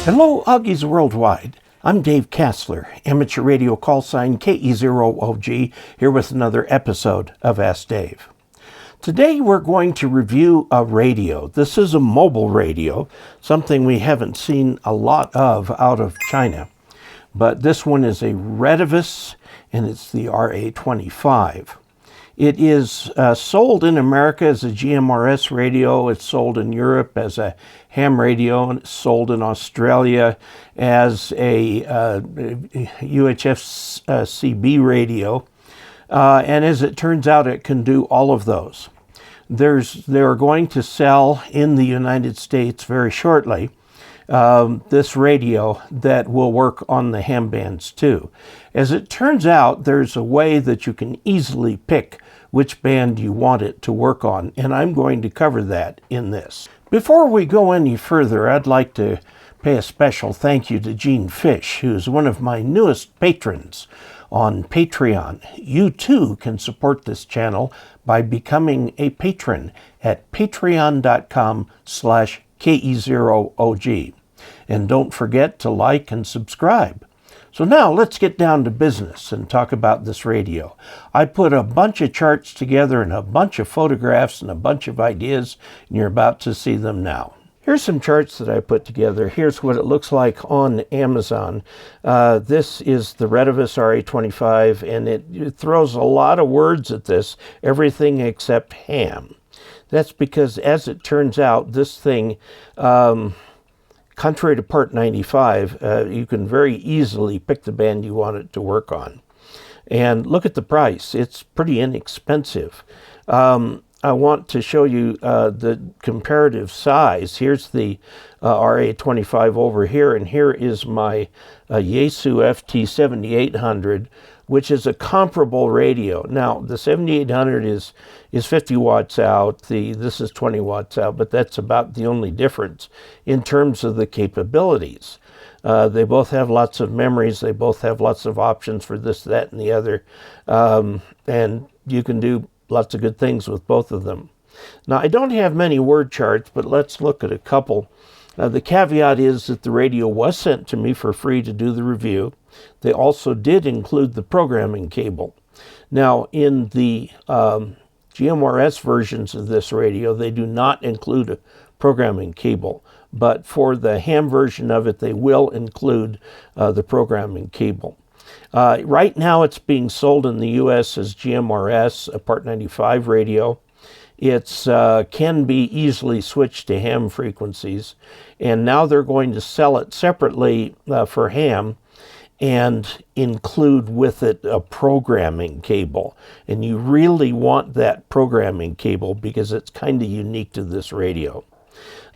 Hello, Augies Worldwide. I'm Dave Kassler, amateur radio call sign KE0OG, here with another episode of Ask Dave. Today we're going to review a radio. This is a mobile radio, something we haven't seen a lot of out of China. But this one is a Retevis, and it's the RA25. It is sold in America as a GMRS radio. It's sold in Europe as a ham radio, and it's sold in Australia as a UHF CB radio. And as it turns out, it can do all of those. They're going to sell in the United States very shortly this radio that will work on the ham bands too. As it turns out, there's a way that you can easily pick which band you want it to work on, and I'm going to cover that in this. Before we go any further, I'd like to pay a special thank you to Gene Fish, who's one of my newest patrons on Patreon. You too can support this channel by becoming a patron at patreon.com/KE0OG. And don't forget to like and subscribe. So now let's get down to business and talk about this radio. I put a bunch of charts together and a bunch of photographs and a bunch of ideas, and you're about to see them now. Here's some charts that I put together. Here's what it looks like on Amazon. This is the Retevis RA25, and it throws a lot of words at this, everything except ham. That's because, as it turns out, this thing, contrary to Part 95, you can very easily pick the band you want it to work on. And look at the price. It's pretty inexpensive. I want to show you the comparative size. Here's the RA25 over here, and here is my Yaesu FT7800, which is a comparable radio. Now, the 7800 is 50 watts out. This is 20 watts out, but that's about the only difference in terms of the capabilities. They both have lots of memories. They both have lots of options for this, that, and the other. And you can do lots of good things with both of them. Now, I don't have many word charts, but let's look at a couple. The caveat is that the radio was sent to me for free to do the review. They also did include the programming cable. Now, in the GMRS versions of this radio, they do not include a programming cable, but for the ham version of it, they will include the programming cable. Right now, it's being sold in the U.S. as GMRS, a Part 95 radio. It can be easily switched to ham frequencies, and now they're going to sell it separately for ham and include with it a programming cable. And you really want that programming cable because it's kind of unique to this radio.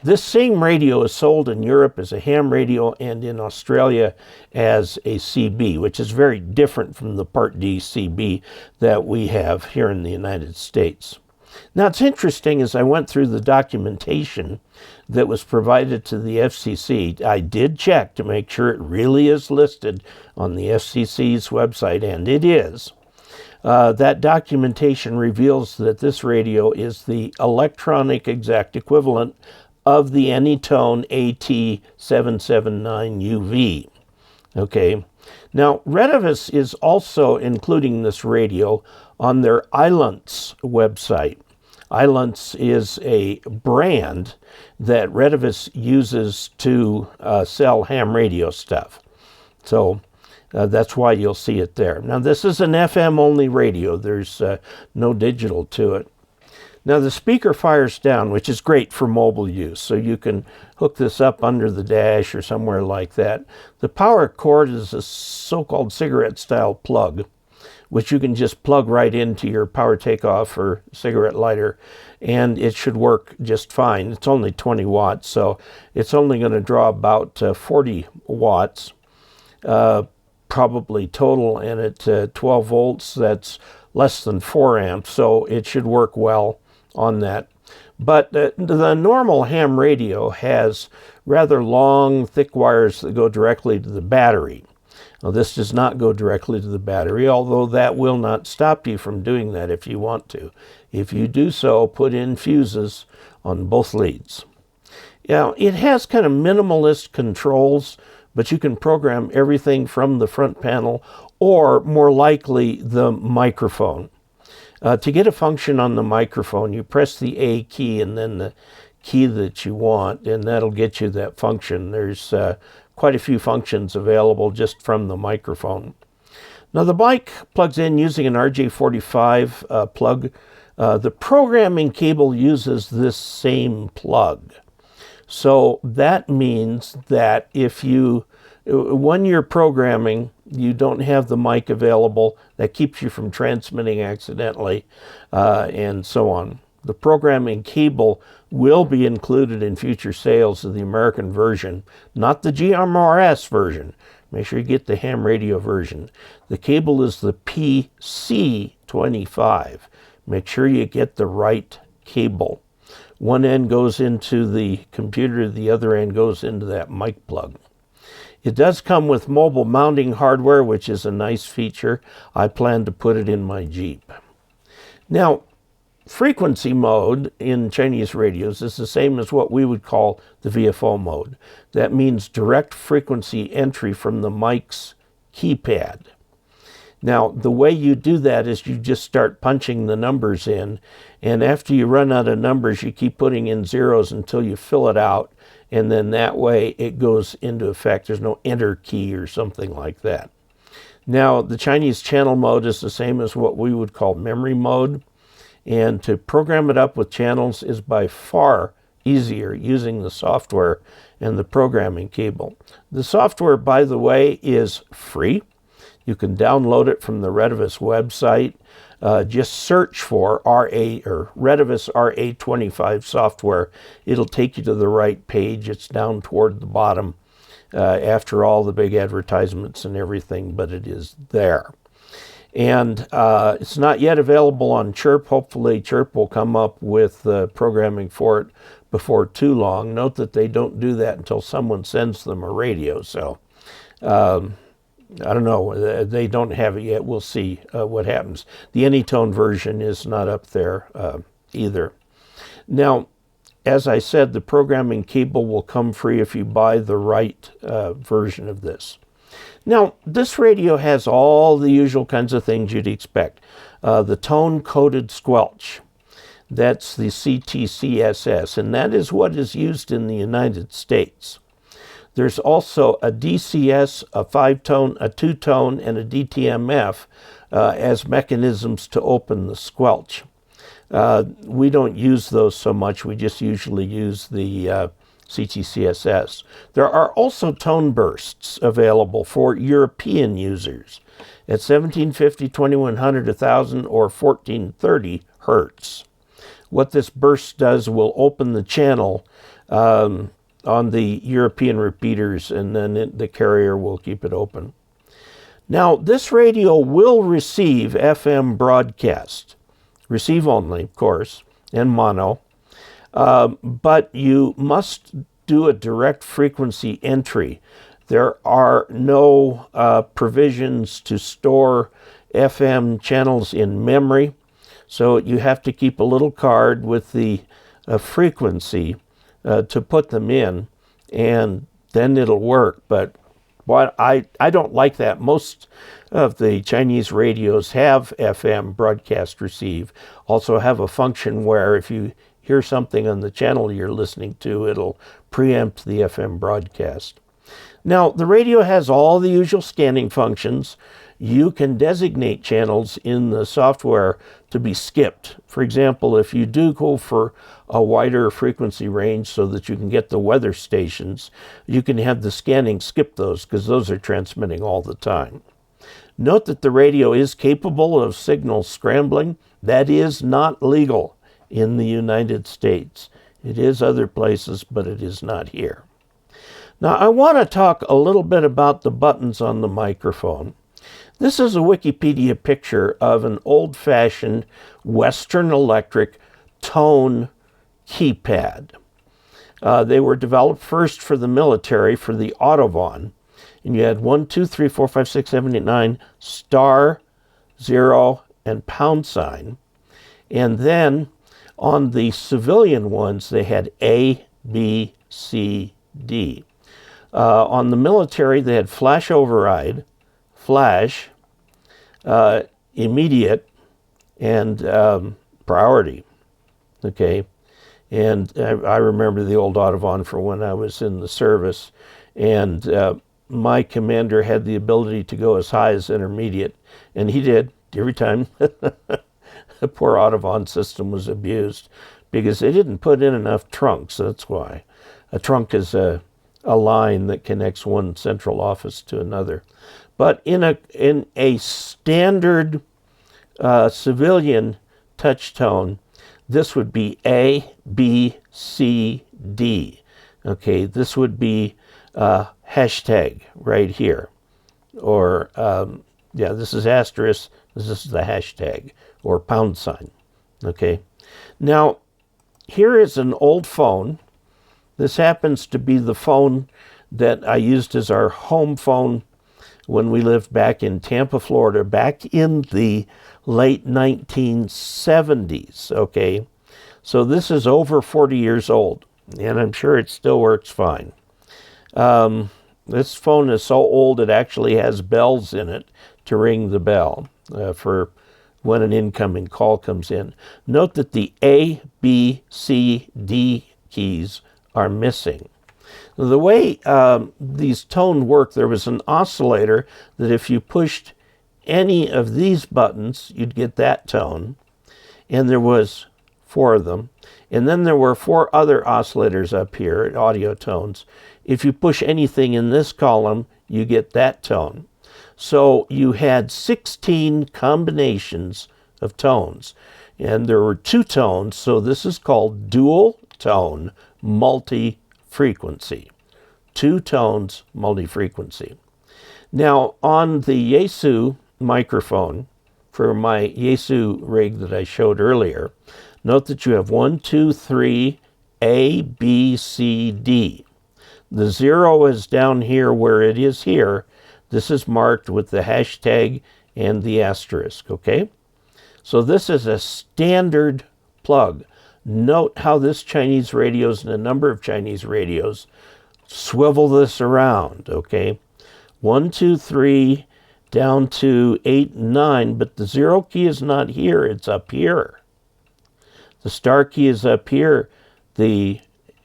This same radio is sold in Europe as a ham radio and in Australia as a CB, which is very different from the Part D CB that we have here in the United States. Now, it's interesting, as I went through the documentation that was provided to the FCC, I did check to make sure it really is listed on the FCC's website, and it is. That documentation reveals that this radio is the electronic exact equivalent of the Anytone AT779UV. Okay. Now, Retevis is also including this radio on their Ilunts website. Ilunts is a brand that Retevis uses to sell ham radio stuff. So that's why you'll see it there. Now, this is an FM only radio. There's no digital to it. Now, the speaker fires down, which is great for mobile use, so you can hook this up under the dash or somewhere like that. The power cord is a so-called cigarette-style plug, which you can just plug right into your power takeoff or cigarette lighter, and it should work just fine. It's only 20 watts, so it's only going to draw about 40 watts, probably total, and at 12 volts, that's less than 4 amps, so it should work well on that. But the normal ham radio has rather long, thick wires that go directly to the battery. Now, this does not go directly to the battery, although that will not stop you from doing that if you want to. If you do so, put in fuses on both leads. Now, it has kind of minimalist controls, but you can program everything from the front panel or, more likely, the microphone. To get a function on the microphone, you press the A key and then the key that you want, and that'll get you that function. There's quite a few functions available just from the microphone. Now, the mic plugs in using an RJ45 plug. The programming cable uses this same plug. So that means that when you're programming, you don't have the mic available. That keeps you from transmitting accidentally, and so on. The programming cable will be included in future sales of the American version, not the GMRS version. Make sure you get the ham radio version. The cable is the PC25. Make sure you get the right cable. One end goes into the computer, the other end goes into that mic plug. It does come with mobile mounting hardware, which is a nice feature. I plan to put it in my Jeep. Now, frequency mode in Chinese radios is the same as what we would call the VFO mode. That means direct frequency entry from the mic's keypad. Now, the way you do that is you just start punching the numbers in, and after you run out of numbers, you keep putting in zeros until you fill it out, and then that way it goes into effect. There's no enter key or something like that. Now, the Chinese channel mode is the same as what we would call memory mode, and to program it up with channels is by far easier using the software and the programming cable. The software, by the way, is free. You can download it from the Retevis website. Just search for Retevis RA25 software. It'll take you to the right page. It's down toward the bottom after all the big advertisements and everything, but it is there. And it's not yet available on Chirp. Hopefully Chirp will come up with programming for it before too long. Note that they don't do that until someone sends them a radio. So I don't know. They don't have it yet. We'll see what happens. The Anytone version is not up there either. Now, as I said, the programming cable will come free if you buy the right version of this. Now, this radio has all the usual kinds of things you'd expect. The tone-coded squelch. That's the CTCSS, and that is what is used in the United States. There's also a DCS, a 5-tone, a 2-tone, and a DTMF as mechanisms to open the squelch. We don't use those so much. We just usually use the CTCSS. There are also tone bursts available for European users at 1750, 2100, 1000, or 1430 hertz. What this burst does will open the channel on the European repeaters, and then the carrier will keep it open. Now, this radio will receive FM broadcast. Receive only, of course, and mono. But you must do a direct frequency entry. There are no provisions to store FM channels in memory, so you have to keep a little card with the frequency to put them in, and then it'll work. But I don't like that. Most of the Chinese radios have FM broadcast receive, also have a function where if you hear something on the channel you're listening to, it'll preempt the FM broadcast. Now, the radio has all the usual scanning functions. You can designate channels in the software to be skipped. For example, if you do go for a wider frequency range so that you can get the weather stations, you can have the scanning skip those because those are transmitting all the time. Note that the radio is capable of signal scrambling. That is not legal in the United States. It is other places, but it is not here. Now, I want to talk a little bit about the buttons on the microphone. This is a Wikipedia picture of an old-fashioned Western Electric tone keypad. They were developed first for the military, for the Autobahn. And you had 1, 2, 3, 4, 5, 6, 7, 8, 9, star, 0, and pound sign. And then on the civilian ones, they had A, B, C, D. On the military, they had flash override, flash, immediate, and priority. Okay, and I remember the old Audubon from when I was in the service, and my commander had the ability to go as high as intermediate, and he did every time. The poor Audubon system was abused because they didn't put in enough trunks. That's why. A trunk is a line that connects one central office to another. But in a standard civilian touch tone, this would be A, B, C, D. Okay, this would be hashtag right here. Or, yeah, this is asterisk, this is the hashtag, or pound sign. Okay, now here is an old phone. This happens to be the phone that I used as our home phone when we lived back in Tampa, Florida, back in the late 1970s, okay? So this is over 40 years old, and I'm sure it still works fine. This phone is so old it actually has bells in it to ring the bell for when an incoming call comes in. Note that the A, B, C, D keys are missing. The way these tones work, there was an oscillator that if you pushed any of these buttons, you'd get that tone. And there was 4 of them. And then there were 4 other oscillators up here, audio tones. If you push anything in this column, you get that tone. So you had 16 combinations of tones. And there were 2 tones, so this is called dual tone multi-frequency. 2 tones multi-frequency. Now on the Yaesu microphone, for my Yaesu rig that I showed earlier, note that you have 1, 2, 3, A, B, C, D. The 0 is down here where it is here. This is marked with the hashtag and the asterisk, okay? So this is a standard plug. Note how this Chinese radios and a number of Chinese radios swivel this around, okay? 1, 2, 3, down to 8, 9, but the 0 key is not here, it's up here. The star key is up here, the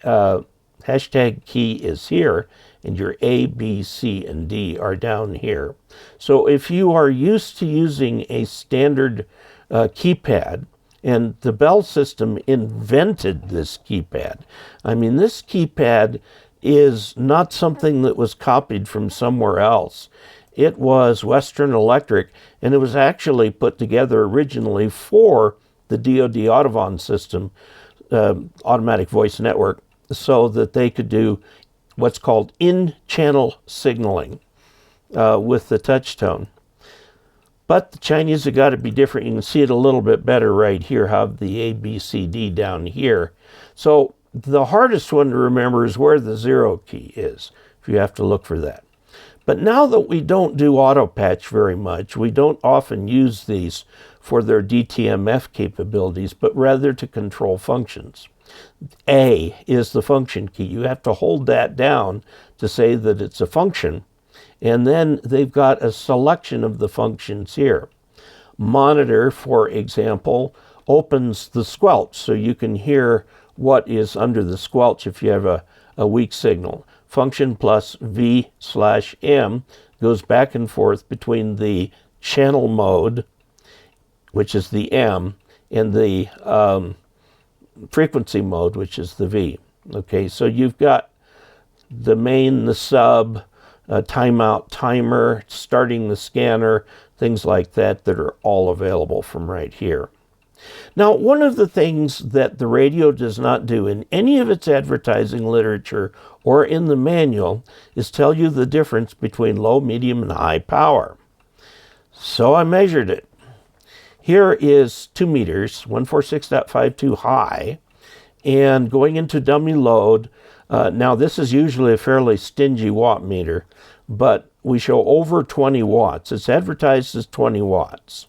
hashtag key is here, and your A, B, C, and D are down here. So if you are used to using a standard keypad, and the Bell system invented this keypad. I mean, this keypad is not something that was copied from somewhere else. It was Western Electric, and it was actually put together originally for the DoD Audubon system, automatic voice network, so that they could do what's called in-channel signaling with the touch tone. But the Chinese have got to be different. You can see it a little bit better right here, have the A, B, C, D down here. So the hardest one to remember is where the 0 key is, if you have to look for that. But now that we don't do auto patch very much, we don't often use these for their DTMF capabilities, but rather to control functions. A is the function key. You have to hold that down to say that it's a function. And then they've got a selection of the functions here. Monitor, for example, opens the squelch, so you can hear what is under the squelch if you have a weak signal. Function plus V/M goes back and forth between the channel mode, which is the M, and the frequency mode, which is the V. Okay, so you've got the main, the sub, timeout, timer, starting the scanner, things like that that are all available from right here. Now, one of the things that the radio does not do in any of its advertising literature or in the manual is tell you the difference between low, medium, and high power. So I measured it. Here is 2 meters, 146.52 high, and going into dummy load. Now, this is usually a fairly stingy watt meter, but we show over 20 watts. It's advertised as 20 watts.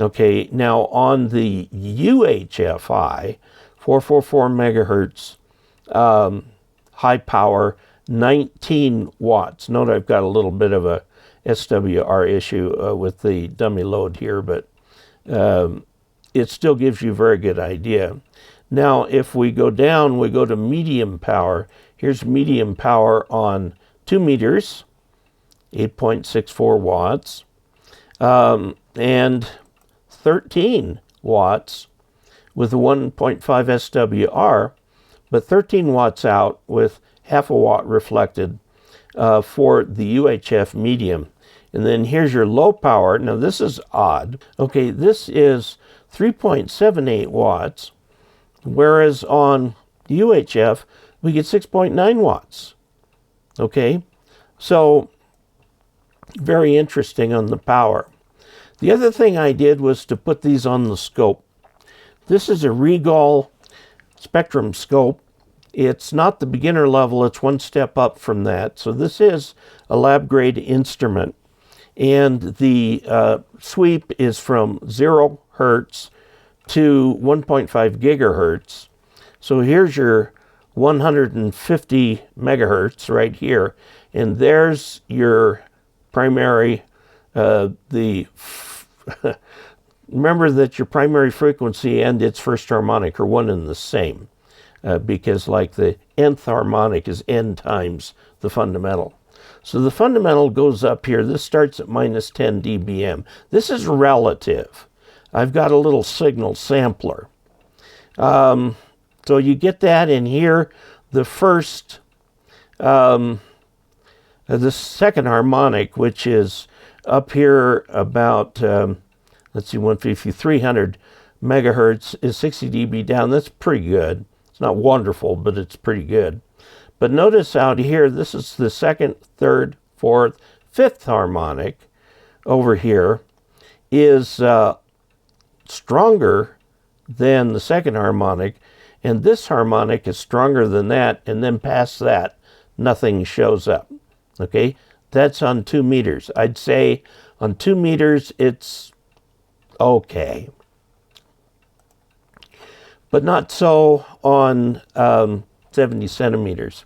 Okay, now on the UHF high, 444 megahertz, high power, 19 watts. Note I've got a little bit of a SWR issue with the dummy load here, but it still gives you a very good idea. Now, if we go down, we go to medium power. Here's medium power on 2 meters, 8.64 watts, and 13 watts with a 1.5 SWR, but 13 watts out with half a watt reflected for the UHF medium. And then here's your low power. Now this is odd. Okay, this is 3.78 watts, whereas on UHF we get 6.9 watts. Okay, so very interesting on the power. The other thing I did was to put these on the scope. This is a Regal Spectrum scope. It's not the beginner level, it's one step up from that. So this is a lab grade instrument. And the sweep is from 0 hertz to 1.5 gigahertz. So here's your 150 megahertz right here. And there's your primary, remember that your primary frequency and its first harmonic are one and the same. Because like the nth harmonic is n times the fundamental. So the fundamental goes up here. This starts at minus 10 dBm. This is relative. I've got a little signal sampler. So you get that in here. The first, the second harmonic, which is up here about, let's see, 150, 300 megahertz is 60 dB down. That's pretty good. It's not wonderful, but it's pretty good. But notice out here, this is the second, third, fourth, fifth harmonic over here is stronger than the second harmonic, and this harmonic is stronger than that, and then past that, nothing shows up. Okay, that's on 2 meters. I'd say on 2 meters, it's okay. But not so on 70 centimeters.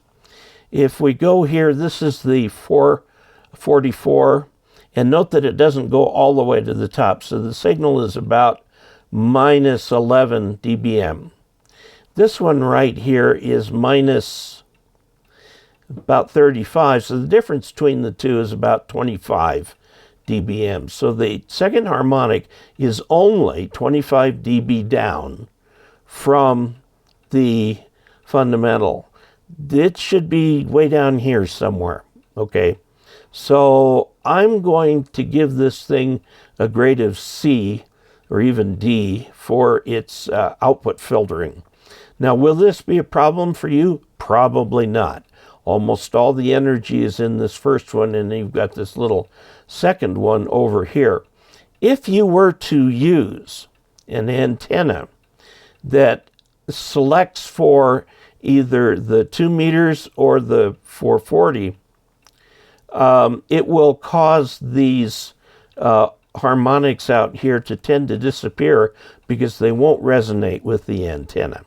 If we go here, this is the 444, and note that it doesn't go all the way to the top, so the signal is about minus 11 dBm. This one right here is minus about 35, so the difference between the two is about 25 dBm. So the second harmonic is only 25 dB down from the fundamental. It should be way down here somewhere, okay? So I'm going to give this thing a grade of C or even D for its output filtering. Now, will this be a problem for you? Probably not. Almost all the energy is in this first one, and you've got this little second one over here. If you were to use an antenna that selects for either the 2 meters or the 440, it will cause these harmonics out here to tend to disappear because they won't resonate with the antenna.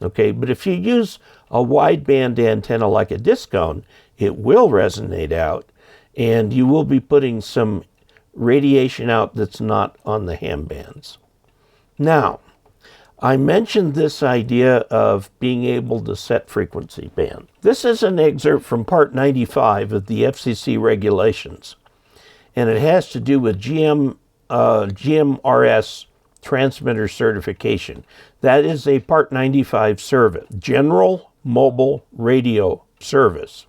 Okay, but if you use a wideband antenna like a disc cone, it will resonate out, and you will be putting some radiation out that's not on the ham bands. Now, I mentioned this idea of being able to set frequency band. This is an excerpt from Part 95 of the FCC regulations, and it has to do with GMRS transmitter certification. That is a Part 95 service, General Mobile Radio Service.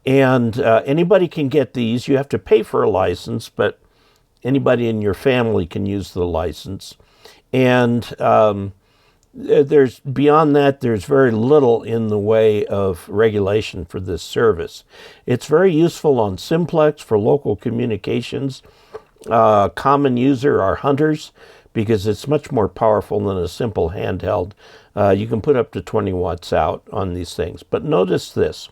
And anybody can get these. You have to pay for a license, but anybody in your family can use the license. And there's beyond that, there's very little in the way of regulation for this service. It's very useful on simplex for local communications. Common user are hunters because it's much more powerful than a simple handheld. You can put up to 20 watts out on these things. But notice this.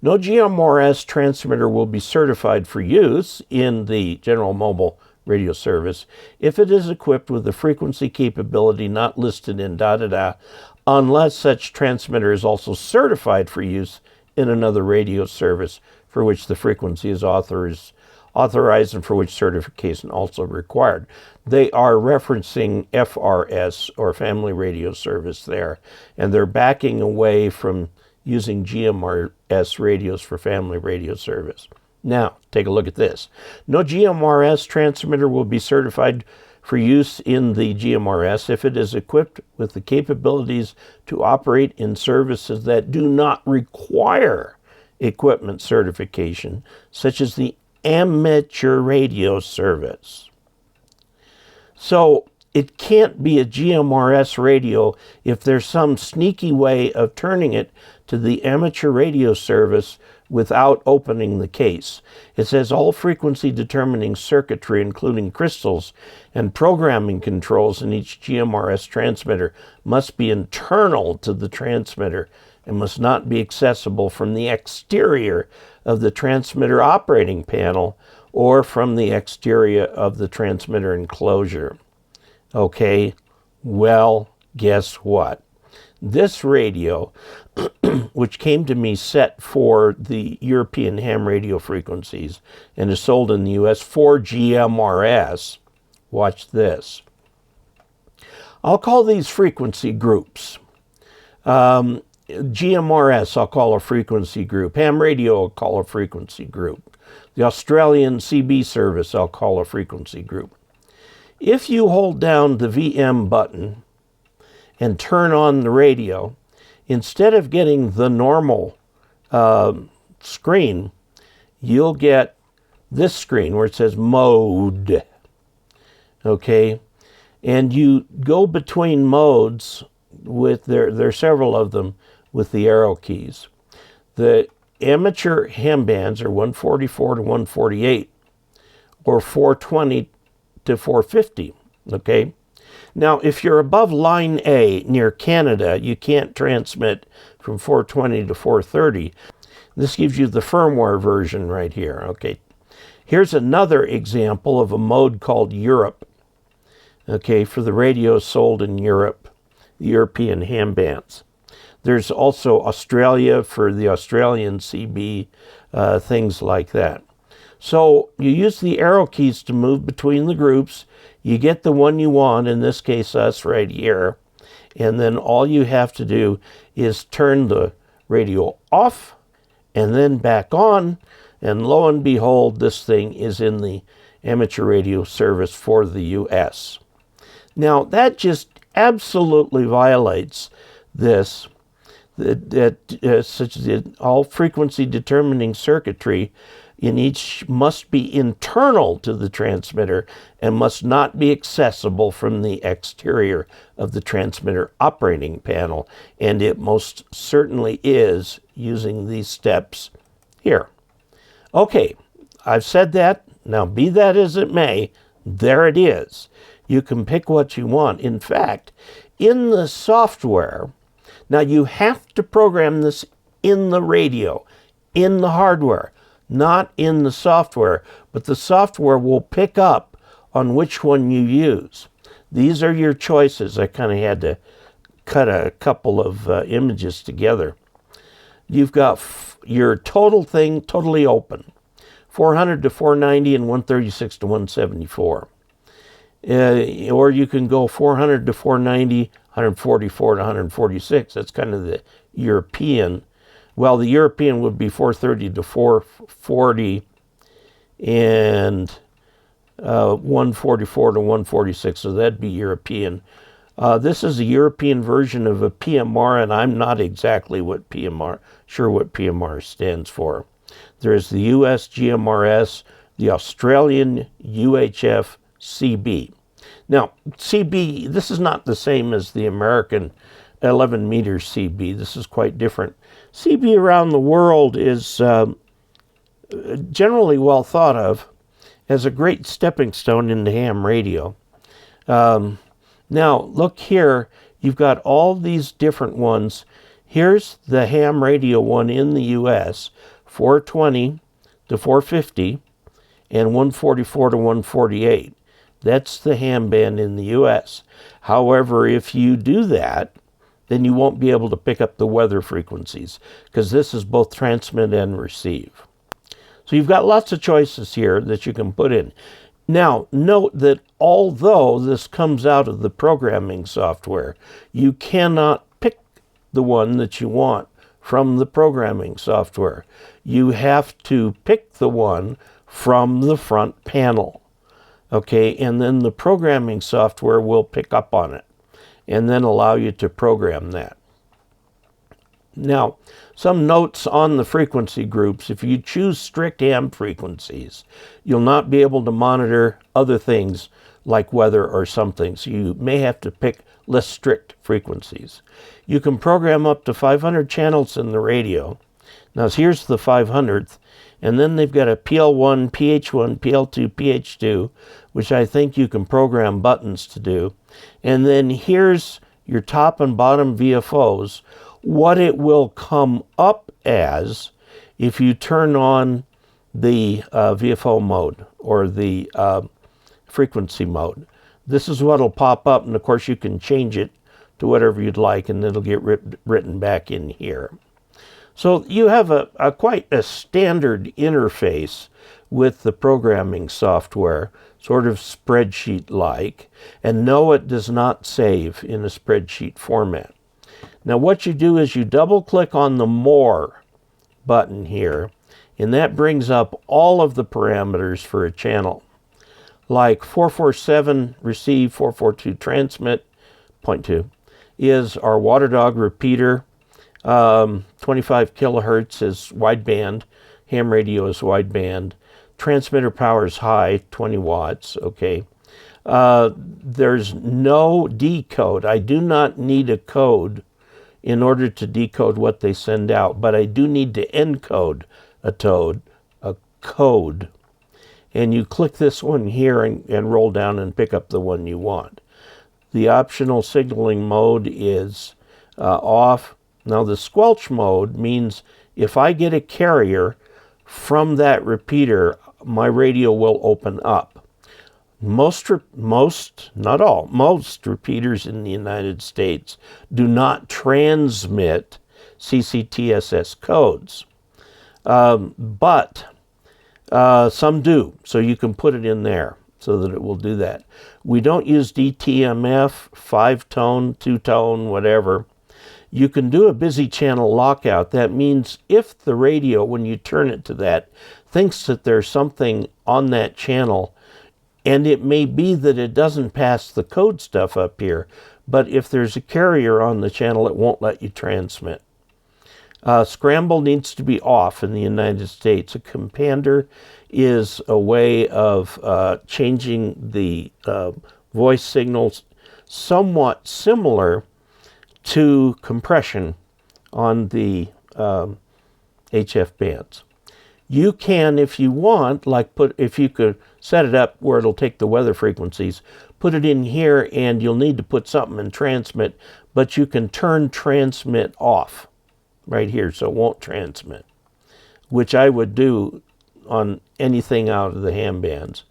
No GMRS transmitter will be certified for use in the General Mobile Radio Service if it is equipped with the frequency capability not listed in unless such transmitter is also certified for use in another radio service for which the frequency is authorized and for which certification also required. They are referencing FRS, or Family Radio Service there, and they're backing away from using GMRS radios for family radio service. Now, take a look at this. No GMRS transmitter will be certified for use in the GMRS if it is equipped with the capabilities to operate in services that do not require equipment certification, such as the amateur radio service. So it can't be a GMRS radio if there's some sneaky way of turning it to the amateur radio service without opening the case. It says all frequency determining circuitry, including crystals and programming controls in each GMRS transmitter, must be internal to the transmitter and must not be accessible from the exterior of the transmitter operating panel or from the exterior of the transmitter enclosure. Okay, well, guess what? This radio, which came to me set for the European ham radio frequencies and is sold in the US for GMRS, watch this. I'll call these frequency groups. GMRS, I'll call a frequency group. Ham radio, I'll call a frequency group. The Australian CB service, I'll call a frequency group. If you hold down the VM button and turn on the radio, instead of getting the normal screen, you'll get this screen where it says mode. Okay? And you go between modes with, there are several of them, with the arrow keys. The amateur ham bands are 144 to 148 or 420 to 450, okay? Now, if you're above line A near Canada, you can't transmit from 420 to 430. This gives you the firmware version right here, okay? Here's another example of a mode called Europe, okay, for the radios sold in Europe, the European ham bands. There's also Australia for the Australian CB, things like that. So you use the arrow keys to move between the groups. You get the one you want, in this case us right here, and then all you have to do is turn the radio off and then back on, and lo and behold, this thing is in the amateur radio service for the US. Now that just absolutely violates this, such as all frequency determining circuitry in each must be internal to the transmitter and must not be accessible from the exterior of the transmitter operating panel. And it most certainly is using these steps here. Okay, I've said that. Now, be that as it may, there it is. You can pick what you want. In fact, in the software, now you have to program this in the radio, in the hardware, not in the software, but the software will pick up on which one you use. These are your choices. I kind of had to cut a couple of images together. You've got your total thing totally open, 400 to 490 and 136 to 174. Or you can go 400 to 490, 144 to 146. That's kind of the European. Well, the European would be 430 to 440 and 144 to 146, so that'd be European. This is a European version of a PMR, and I'm not exactly sure what PMR stands for. There's the US GMRS, the Australian UHF CB. Now, CB, this is not the same as the American 11 meter CB. This is quite different. CB around the world is generally well thought of as a great stepping stone into ham radio. Now, look here. You've got all these different ones. Here's the ham radio one in the US, 420 to 450 and 144 to 148. That's the ham band in the US. However, if you do that, then you won't be able to pick up the weather frequencies, because this is both transmit and receive. So you've got lots of choices here that you can put in. Now, note that although this comes out of the programming software, you cannot pick the one that you want from the programming software. You have to pick the one from the front panel. Okay, and then the programming software will pick up on it and then allow you to program that. Now, some notes on the frequency groups. If you choose strict ham frequencies, you'll not be able to monitor other things like weather or something, so you may have to pick less strict frequencies. You can program up to 500 channels in the radio. Now here's the 500th, and then they've got a PL1, PH1, PL2, PH2, which I think you can program buttons to do. And then here's your top and bottom VFOs, what it will come up as if you turn on the VFO mode or the frequency mode. This is what will pop up, and of course you can change it to whatever you'd like, and it'll get written back in here. So you have quite a standard interface with the programming software, sort of spreadsheet-like, and no, it does not save in a spreadsheet format. Now what you do is you double-click on the More button here, and that brings up all of the parameters for a channel, like 447 receive, 442 transmit, 0.2, is our water dog repeater. 25 kilohertz is wideband. Ham radio is wideband. Transmitter power is high, 20 watts, okay. There's no decode. I do not need a code in order to decode what they send out, but I do need to encode a code. And you click this one here and roll down and pick up the one you want. The optional signaling mode is off. Now the squelch mode means if I get a carrier from that repeater, my radio will open up. Most, not all, most repeaters in the United States do not transmit CCTSS codes, but some do, so you can put it in there so that it will do that. We don't use DTMF, 5-tone, 2-tone, whatever. You can do a busy channel lockout. That means if the radio, when you turn it to that, thinks that there's something on that channel, and it may be that it doesn't pass the code stuff up here, but if there's a carrier on the channel, it won't let you transmit. Scramble needs to be off in the United States. A compander is a way of changing the voice signals somewhat similar to compression on the HF bands. You can, if you want, if you could set it up where it'll take the weather frequencies, put it in here, and you'll need to put something in transmit, but you can turn transmit off right here so it won't transmit, which I would do on anything out of the ham bands.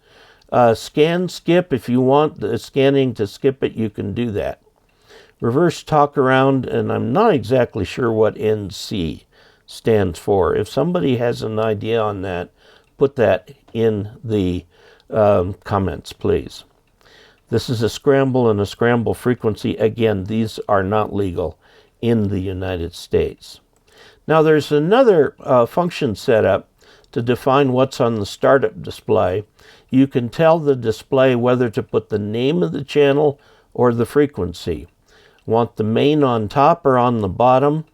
Scan skip, if you want the scanning to skip it, you can do that. Reverse talk around, and I'm not exactly sure what NC stands for. If somebody has an idea on that, put that in the comments, please. This is a scramble and a scramble frequency. Again, these are not legal in the United States. Now there's another function set up to define what's on the startup display. You can tell the display whether to put the name of the channel or the frequency. Want the main on top or on the bottom,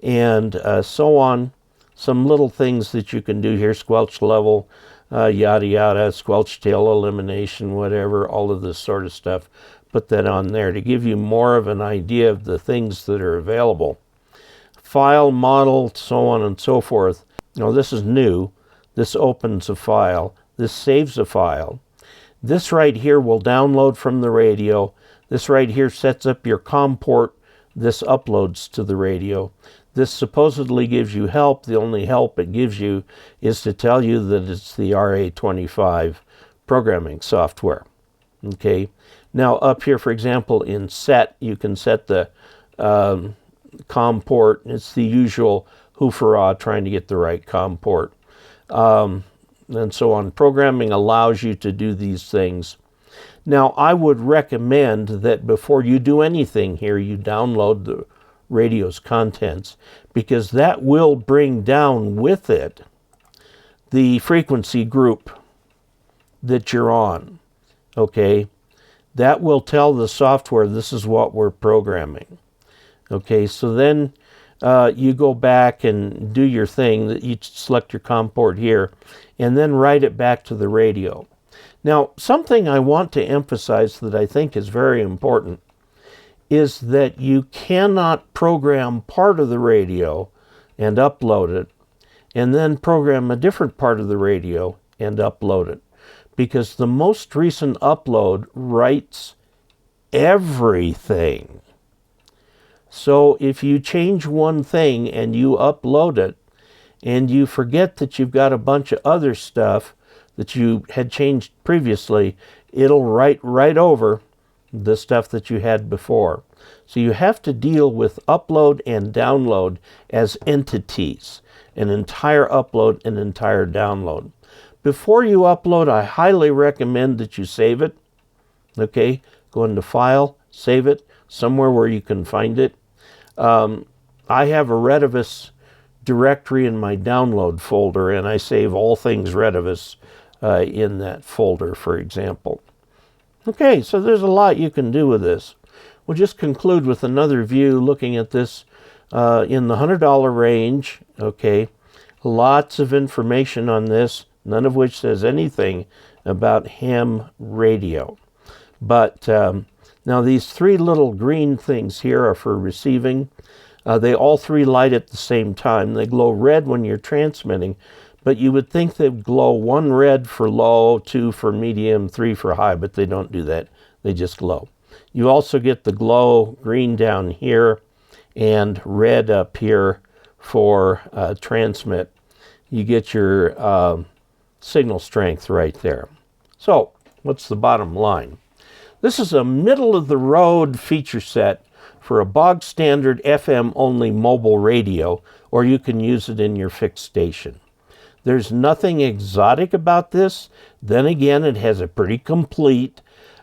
and so on. Some little things that you can do here: squelch level, yada yada, squelch tail elimination, whatever, all of this sort of stuff. Put that on there to give you more of an idea of the things that are available. File, model, so on and so forth. Now this is new. This opens a file. This saves a file. This right here will download from the radio. This right here sets up your COM port. This uploads to the radio. This supposedly gives you help. The only help it gives you is to tell you that it's the RA25 programming software. Okay. Now up here, for example, in set, you can set the COM port. It's the usual hoofah trying to get the right COM port. And so on. Programming allows you to do these things. Now, I would recommend that before you do anything here, you download the radio's contents, because that will bring down with it the frequency group that you're on. Okay? That will tell the software this is what we're programming. Okay, so then you go back and do your thing, that you select your COM port here, and then write it back to the radio. Now, something I want to emphasize that I think is very important is that you cannot program part of the radio and upload it, and then program a different part of the radio and upload it, because the most recent upload writes everything. So if you change one thing and you upload it, and you forget that you've got a bunch of other stuff that you had changed previously, it'll write right over the stuff that you had before. So you have to deal with upload and download as entities, an entire upload, an entire download. Before you upload, I highly recommend that you save it. Okay, go into File, save it, somewhere where you can find it. I have a Retevis directory in my download folder, and I save all things Retevis in that folder, for example. Okay, so there's a lot you can do with this. We'll just conclude with another view looking at this in the $100 range. Okay, lots of information on this, none of which says anything about ham radio. But now these three little green things here are for receiving. They all three light at the same time. They glow red when you're transmitting, but you would think they'd glow 1 red for low, 2 for medium, 3 for high, but they don't do that. They just glow. You also get the glow green down here and red up here for transmit. You get your signal strength right there. So, what's the bottom line? This is a middle-of-the-road feature set for a bog standard FM-only mobile radio, or you can use it in your fixed station. There's nothing exotic about this. Then again, it has a pretty complete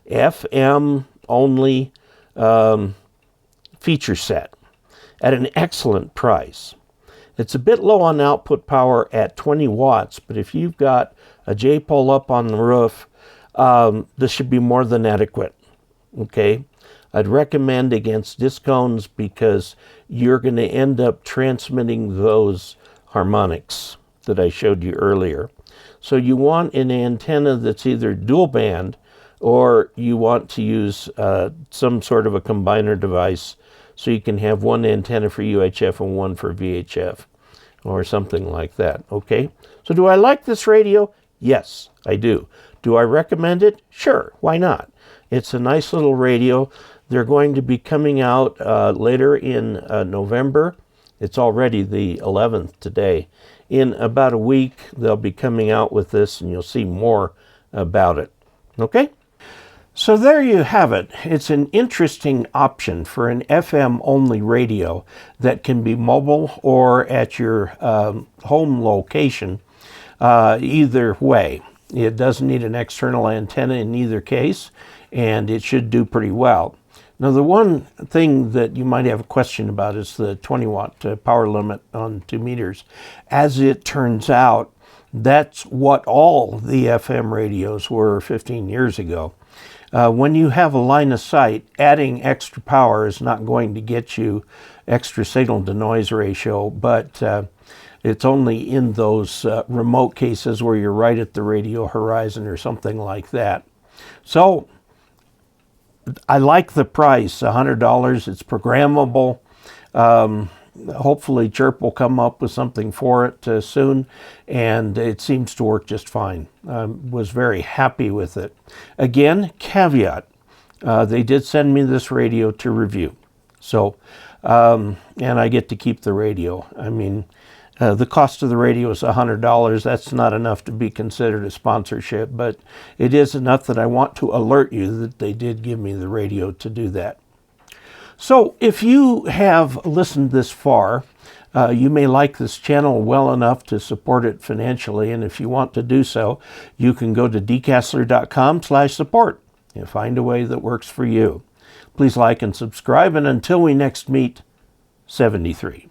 FM-only feature set at an excellent price. It's a bit low on output power at 20 watts, but if you've got a J-pole up on the roof, this should be more than adequate. Okay? I'd recommend against discones because you're going to end up transmitting those harmonics that I showed you earlier. So you want an antenna that's either dual band, or you want to use some sort of a combiner device so you can have one antenna for UHF and one for VHF or something like that. Okay? So do I like this radio? Yes, I do. Do I recommend it? Sure, why not? It's a nice little radio. They're going to be coming out later in November. It's already the 11th today. In about a week, they'll be coming out with this, and you'll see more about it. Okay? So there you have it. It's an interesting option for an FM-only radio that can be mobile or at your home location. Either way, it doesn't need an external antenna in either case, and it should do pretty well. Now, the one thing that you might have a question about is the 20-watt power limit on 2 meters. As it turns out, that's what all the FM radios were 15 years ago. When you have a line of sight, adding extra power is not going to get you extra signal to noise ratio, but it's only in those remote cases where you're right at the radio horizon or something like that. So I like the price, $100. It's programmable. Hopefully Chirp will come up with something for it soon, and it seems to work just fine. Was very happy with it. Again, caveat, they did send me this radio to review. So, and I get to keep the radio. I mean, the cost of the radio is $100. That's not enough to be considered a sponsorship, but it is enough that I want to alert you that they did give me the radio to do that. So if you have listened this far, you may like this channel well enough to support it financially, and if you want to do so, you can go to dcasler.com/support and find a way that works for you. Please like and subscribe, and until we next meet, 73.